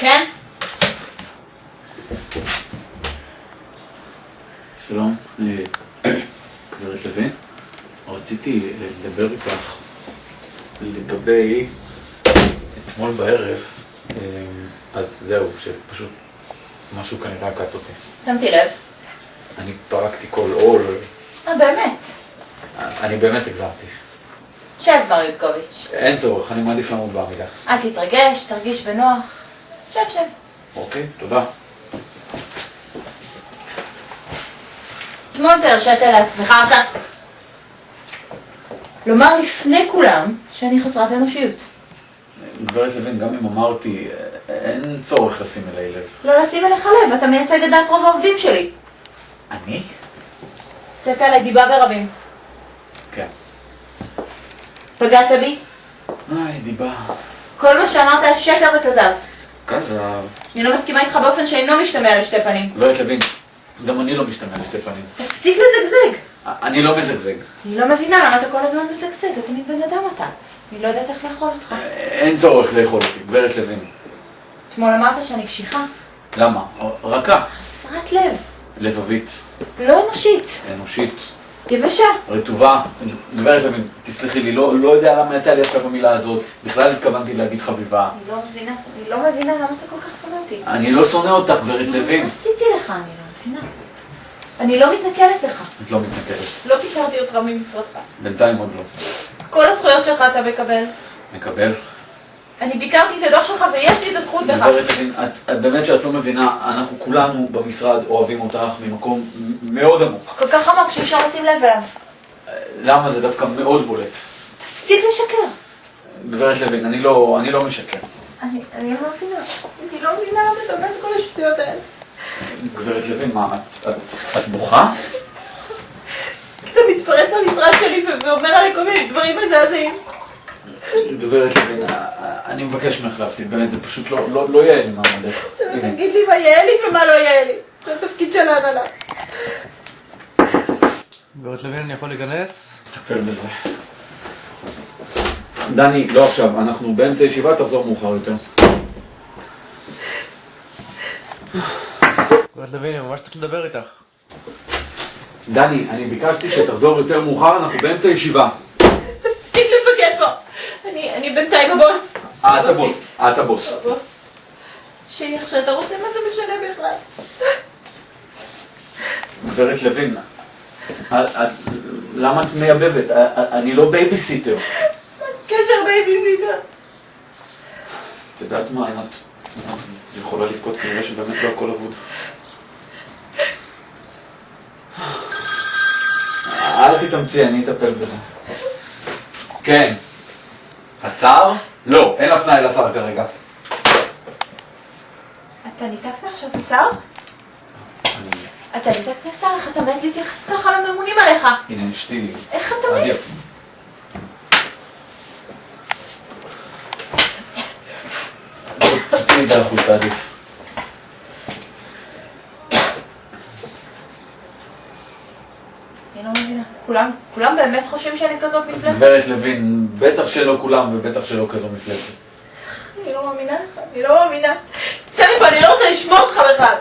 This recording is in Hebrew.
כן? שלום, גברת לוין, רציתי לדבר איתך לגבי אתמול בערב, אז זהו, שפשוט משהו כנראה עקץ אותי. שמתי לב. אני פרקתי כל עול. באמת? אני באמת הגזמתי. שב, מר ליבקוביץ'. אין צורך, אני מעדיף לעמוד בעמידה. אל תתרגש, תרגיש בנוח. שב. אוקיי, תודה. אתמול תרשת לעצמך הרצאה. לומר לפני כולם שאני חסרת אנושיות. גברת לוין, גם אם אמרתי, אין צורך לשים אליי לב. לא לשים אליך לב, אתה מייצג את דעת רוב העובדים שלי. אני? צאת עלי דיבה ברבים. כן. פגעת בי? דיבה. כל מה שאמרת היה שקר וכזב. כזב. אני לא מסכימה איתך באופן שאינו משתמע לשתי פנים. גברת לוין, גם אני לא משתמע לשתי פנים. תפסיק לזגזג. אני לא מזגזג. אני לא מבינה למה אתה כל הזמן מזגזג, איזה מין בן אדם אתה. אני לא יודעת איך לאכול אותך. אין צורך לאכול אותי, גברת לוין. אתמול אמרת שאני קשיחה. למה? רכה. חסרת לב. לבבית. לא אנושית. אנושית. יבשה. רטובה. גברת לוין, תסלחי לי, לא יודע למה יצא לי עכשיו במילה הזאת. בכלל התכוונתי להגיד חביבה. אני לא מבינה למה אתה כל כך שונא אותי. אני לא שונא אותך, גברת לוין. מה עשיתי לך? אני לא מבינה. אני לא מתנכלת לך. את לא מתנכלת. לא פיטרתי אותך ממשרדך. בינתיים עוד לא. כל הזכויות שלך אתה מקבל. מקבל? אני ביקרתי את הדוח שלך ויש לי את הזכות לך. גברת לוין, את באמת שאת לא מבינה, אנחנו כולנו במשרד אוהבים אותך ממקום מאוד עמוק. כל כך עמוק שאי אפשר לשים לב אליו. למה? זה דווקא מאוד בולט. תפסיק לשקר. גברת לוין, אני לא משקר. אני לא מבינה. אני לא מבינה למה אתה אומר את כל השטויות האלה. גברת לוין, מה, את בוכה? אתה מתפרץ למשרד שלי ואומר עלי כל מיני דברים מזעזעים. גברת לוין, אני מבקש ממך להפסיד, באמת, זה פשוט לא יהיה לי מעמדך. תגיד לי מה יהיה לי ומה לא יהיה לי. זה התפקיד של ההנהלה. גברת לוין, אני יכול להיכנס? תטפל בזה. דני, לא עכשיו, אנחנו באמצע ישיבה, תחזור מאוחר יותר. גברת לוין, אני ממש צריך לדבר איתך. דני, אני ביקשתי שתחזור יותר מאוחר, אנחנו באמצע ישיבה. תפסיק לבגד בו. אני בינתיים הבוס. את הבוס. הבוס. שאיך שאתה רוצה, מה זה משנה בכלל? גברת לוין, למה את מייבבת? אני לא בייביסיטר. קשר בייביסיטר. את יודעת מה, את יכולה לבכות כנראה שבאמת לא הכל אבוד. אל תתאמצי, אני אטפל בזה. כן. השר? לא, אין לה פנאי לשר כרגע. אתה ניתקת עכשיו לשר? אתה ניתקת לשר? איך אתה מעז להתייחס ככה לממונים עליך? הנה, אשתי לי. איך אתה מעז? תתני את זה החוצה, עדיף. אני לא מבינה. כולם באמת חושבים שאני כזאת מפלצת? גברת לוין, בטח שלא כולם ובטח שלא כזו מפלצת. אני לא מאמינה לך, אני לא מאמינה. צא מפה, אני לא רוצה לשמוע אותך בכלל.